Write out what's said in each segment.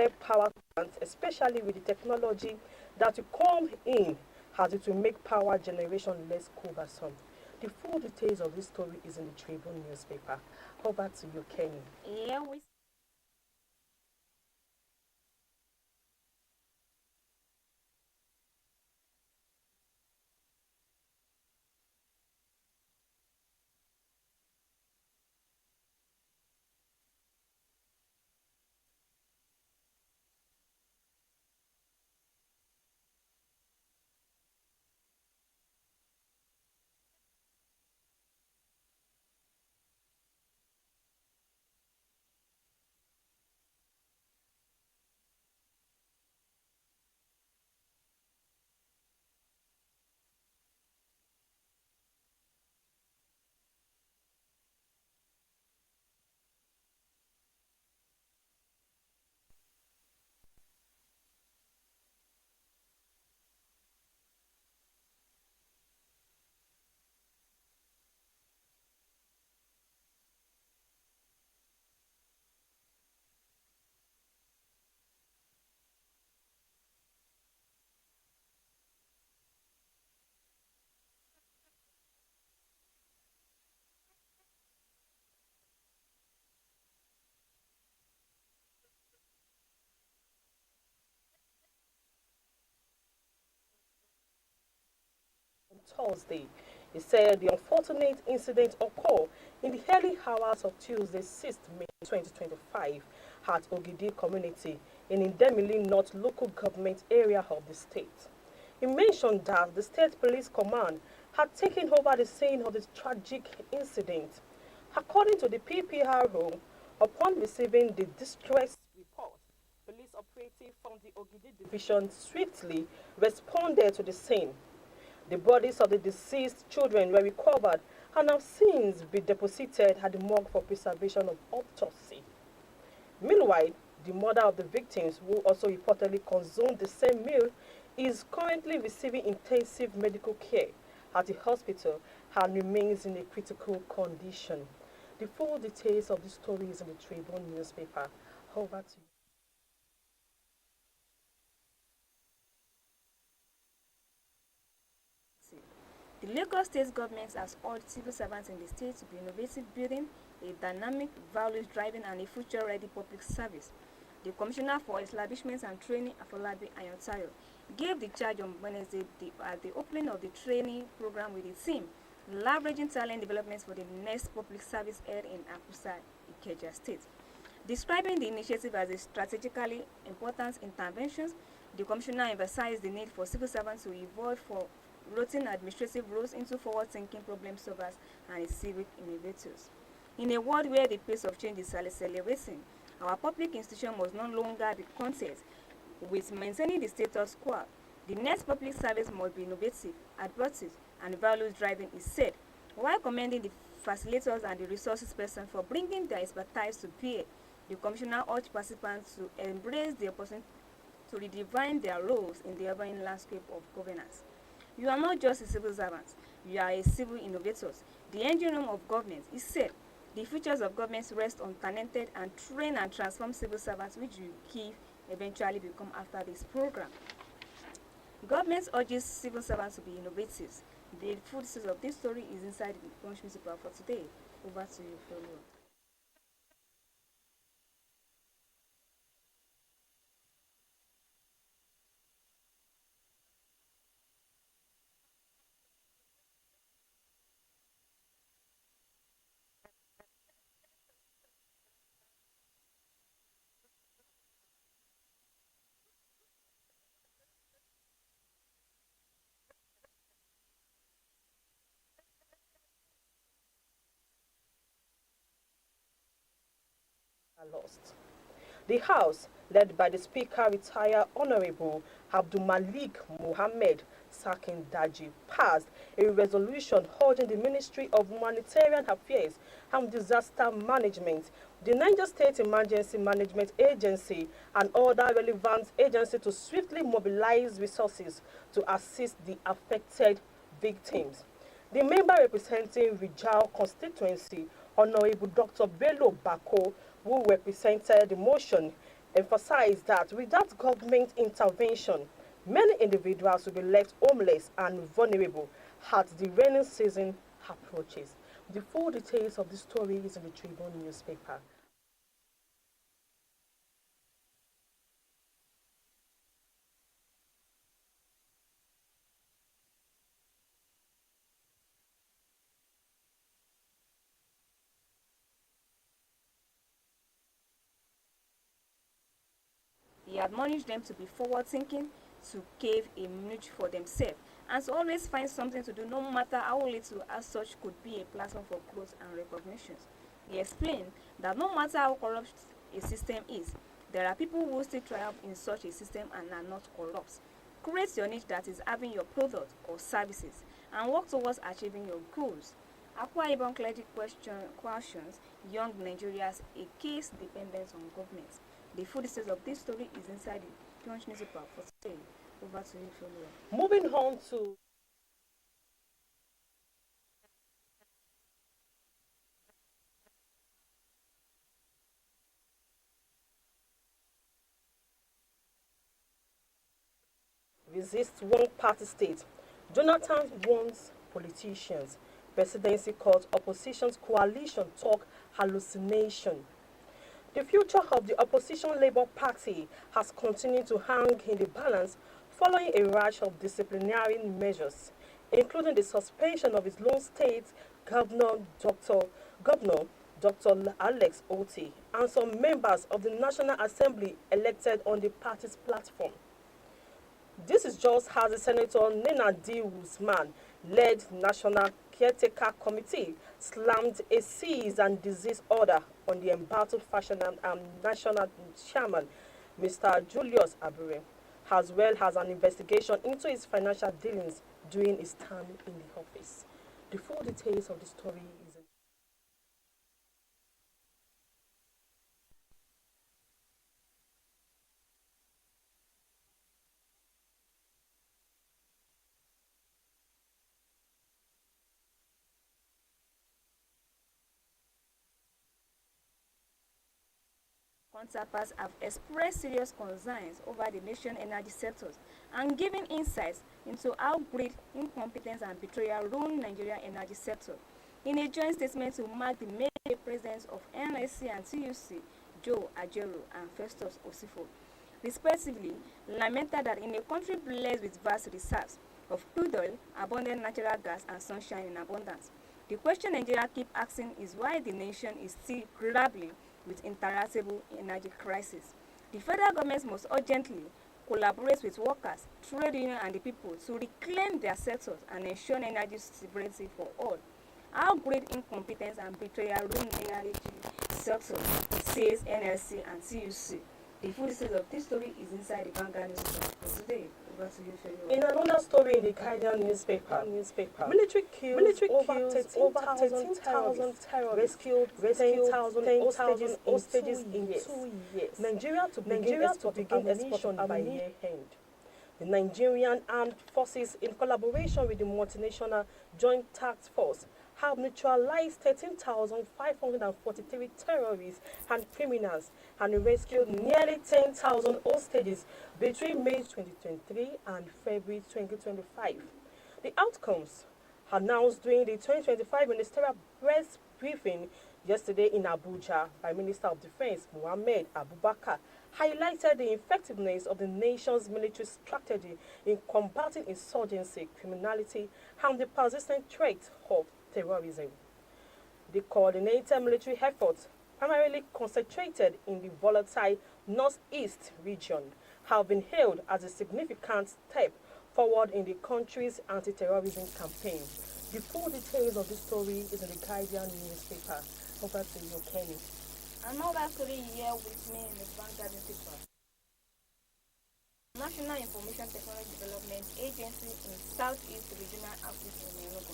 affect power plants, especially with the technology that will come in, as it will make power generation less cumbersome. The full details of this story is in the Tribune newspaper. Over to you, Kenny. Yeah, we Thursday. He said the unfortunate incident occurred in the early hours of Tuesday, 6th May 2025, at Ogidi community in Indemili North local government area of the state. He mentioned that the state police command had taken over the scene of the tragic incident. According to the PPRO, upon receiving the distress report, police operative from the Ogidi division swiftly responded to the scene. The bodies of the deceased children were recovered and have since been deposited at the morgue for preservation of autopsy. Meanwhile, the mother of the victims, who also reportedly consumed the same meal, is currently receiving intensive medical care at the hospital and remains in a critical condition. The full details of the story is in the Tribune newspaper. Over to you. see. The Lagos State government has urged civil servants in the state to be innovative, building a dynamic, values-driving, and a future-ready public service. The Commissioner for Establishments and Training, Afolabi Ayontayo, gave the charge on Wednesday at the opening of the training program with the theme Leveraging Talent Development for the Next Public Service held in Akusa, Ikeja State. Describing the initiative as a strategically important intervention, the Commissioner emphasized the need for civil servants to evolve from routine administrative roles into forward-thinking problem solvers and civic innovators. In a world where the pace of change is accelerating, our public institution must no longer be content with maintaining the status quo. The next public service must be innovative, adaptive, and values-driving, is said, while commending the facilitators and the resources person for bringing their expertise to bear. The Commissioner urged participants to embrace the opportunity to redefine their roles in the urban landscape of governance. You are not just a civil servant, you are a civil innovator. The engine room of government is said. The futures of governments rest on talented and trained and transformed civil servants, which will give eventually become after this program. Government urges civil servants to be innovative. The full details of this story is inside the Punch newspaper for today. Over to you, Follow. Are lost. The House, led by the Speaker, retired Honorable Abdul Malik Mohammed Sakin Daji, passed a resolution urging the Ministry of Humanitarian Affairs and Disaster Management, the Niger State Emergency Management Agency, and other relevant agencies to swiftly mobilize resources to assist the affected victims. The member representing Rijal constituency, Honorable Dr. Bello Bako, who represented the motion, emphasized that without government intervention, many individuals will be left homeless and vulnerable as the rainy season approaches. The full details of the story is in the Tribune newspaper. He admonished them to be forward-thinking, to cave a niche for themselves, and to always find something to do, no matter how little, as such could be a platform for growth and recognition. He explained that no matter how corrupt a system is, there are people who still triumph in such a system and are not corrupt. Create your niche that is having your product or services and work towards achieving your goals. Akwa Ibom clergy questions young Nigerians a case dependence on government. The full details of this story is inside the Punch newspaper for today. Over to you, Follower. Moving on to resist one-party state. Jonathan warns politicians. Presidency court opposition's coalition talk hallucination. The future of the opposition Labour Party has continued to hang in the balance following a rash of disciplinary measures, including the suspension of its lone state governor Governor Dr. Alex Otti and some members of the National Assembly elected on the party's platform. This is just as the Senator Nena D. Usman led National Caretaker Committee slammed a cease and desist order on the embattled fashion and national chairman, Mr. Julius Abure, as well as an investigation into his financial dealings during his time in the office. The full details of the story is in Counterparts have expressed serious concerns over the nation's energy sectors and given insights into how greed, incompetence, and betrayal ruin Nigerian energy sector. In a joint statement to mark the May presence of NSC and TUC, Joe Ajero and Festus Osifo, respectively, lamented that in a country blessed with vast reserves of crude oil, abundant natural gas, and sunshine in abundance, the question Nigeria keep asking is why the nation is still grappling with interruptible energy crisis. The federal government must urgently collaborate with workers, trade unions, and the people to reclaim their sectors and ensure energy sovereignty for all. How great incompetence and betrayal ruin energy sector, says NLC and TUC. The full details of this story is inside the Vanguard newspaper for today. Over to you, Femi. in another story in the Guardian newspaper, military kills over 13,000 terrorists, rescued 10,000 hostages in 2 years. Nigeria to begin export by year end. The Nigerian Armed Forces, in collaboration with the multinational Joint Task Force, have neutralized 13,543 terrorists and criminals and rescued nearly 10,000 hostages between May 2023 and February 2025. The outcomes, announced during the 2025 ministerial press briefing yesterday in Abuja by Minister of Defense Mohammed Abubakar, highlighted the effectiveness of the nation's military strategy in combating insurgency, criminality, and the persistent threat of terrorism. The coordinated military efforts, primarily concentrated in the volatile northeast region, have been hailed as a significant step forward in the country's anti-terrorism campaign. The full details of this story is in the Guardian newspaper. Over to you, Kenny. Another story here with me in the Vanguard newspaper. National Information Technology Development Agency in Southeast Regional Office in Enugu.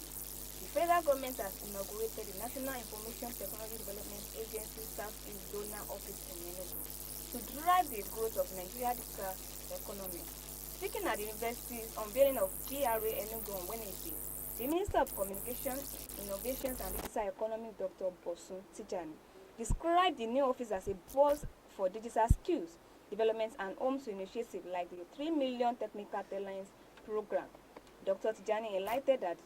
The federal government has inaugurated the National Information Technology Development Agency Southeast Zonal Office in Enugu to drive the growth of Nigeria's digital economy. Speaking at the university's unveiling of GRA Enugu on Wednesday, the Minister of Communications, Innovations and Digital Economy, Dr. Bosun Tijani, described the new office as a buzz for digital skills development and homes initiative like the 3 million technical talents program. Dr. Tijani enlightened that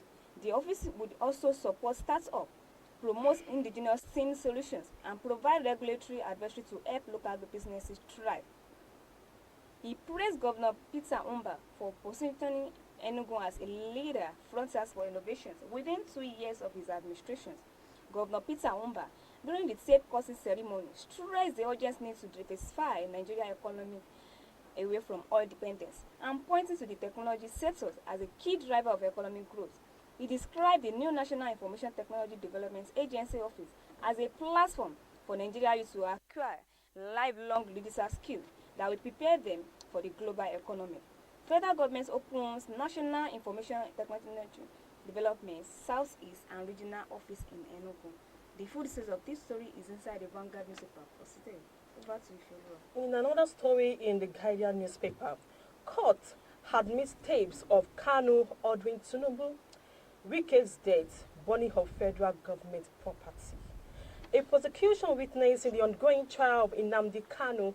the office would also support startups, promote indigenous STEM solutions, and provide regulatory advisory to help local businesses thrive. He praised Governor Peter Umba for positioning Enugu as a leader frontiers for innovations within 2 years of his administration. Governor Peter Umba, during the tape courses ceremony, stressed the urgent need to diversify Nigerian economy away from oil dependence and pointing to the technology sectors as a key driver of economic growth. He described the new National Information Technology Development Agency office as a platform for Nigeria youth to acquire lifelong digital skills that will prepare them for the global economy. Federal government opens National Information Technology Development Southeast and Regional Office in Enugu. The full details of this story is inside the Vanguard newspaper for today. Over to you, Philua. In another story in the Guardian newspaper, court had missed tapes of Kanu ordering Tinubu, Wike's death, burning of federal government property. A prosecution witness in the ongoing trial of Nnamdi Kanu,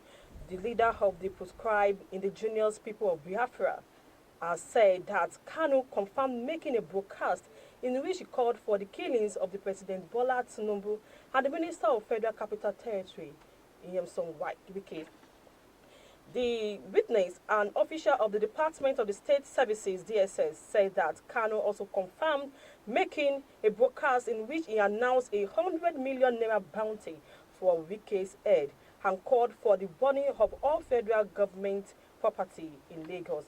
the leader of the proscribed indigenous people of Biafra, has said that Kanu confirmed making a broadcast in which he called for the killings of the President Bola Tinubu and the Minister of Federal Capital Territory, Nyesom Wike. The witness, an official of the Department of the State Services (DSS), said that Kanu also confirmed making a broadcast in which he announced a 100 million naira bounty for Wike's head and called for the burning of all federal government property in Lagos.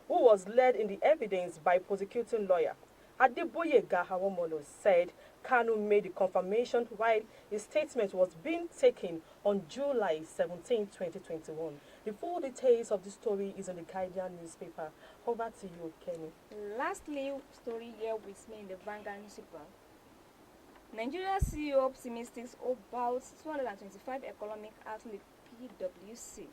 Who was led in the evidence by prosecuting lawyer Adeboye Gahawomono, said Kanu made the confirmation while his statement was being taken on July 17, 2021. The full details of the story is in the Guardian newspaper. Over to you, Kenny. Lastly, story here with me in the Vanguard newspaper. Nigeria CEO optimistic about 225 economic outlook PwC.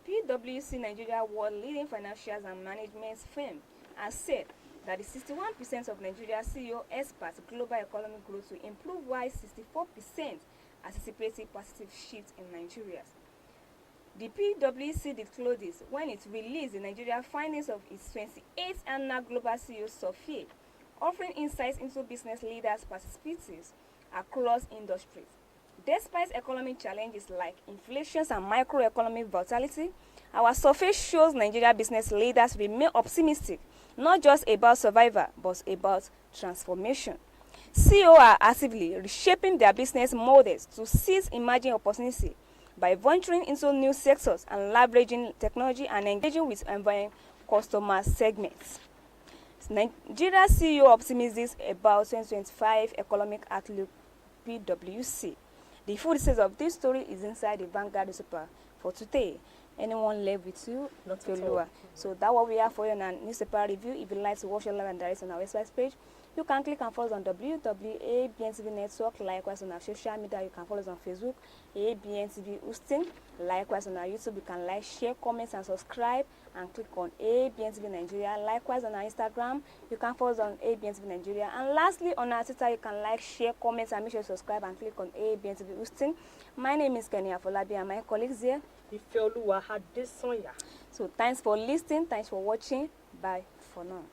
PwC Nigeria world leading financials and management firm has said that the 61% of Nigeria CEO experts global economic growth will improve while 64% anticipating positive shift in Nigeria. The PwC disclosed when it released the Nigeria findings of its 28th annual Global CEO Survey, offering insights into business leaders' perspectives across industries. Despite economic challenges like inflation and microeconomic volatility, our survey shows Nigeria business leaders remain optimistic, not just about survival, but about transformation. CEOs are actively reshaping their business models to seize emerging opportunities by venturing into new sectors and leveraging technology and engaging with environment customer segments. Nigeria CEO optimistic about 2025 economic outlook PwC. The full details of this story is inside the Vanguard newspaper for today. Anyone left with you? Not at all. So that's what we have for you in our newspaper review. If you'd like to watch your live and direct on our website page, you can click and follow us on www.abntv network. Likewise on our social media, you can follow us on Facebook, Abntv OSUN. Likewise on our YouTube, you can like, share, comment, and subscribe, and click on Abntv Nigeria. Likewise on our Instagram, you can follow us on Abntv Nigeria. And lastly, on our Twitter, you can like, share, comment, and make sure you subscribe and click on Abntv OSUN. My name is Kenny Afolabi, and my colleagues here. Ifeoluwa had this song. So thanks for listening, thanks for watching. Bye for now.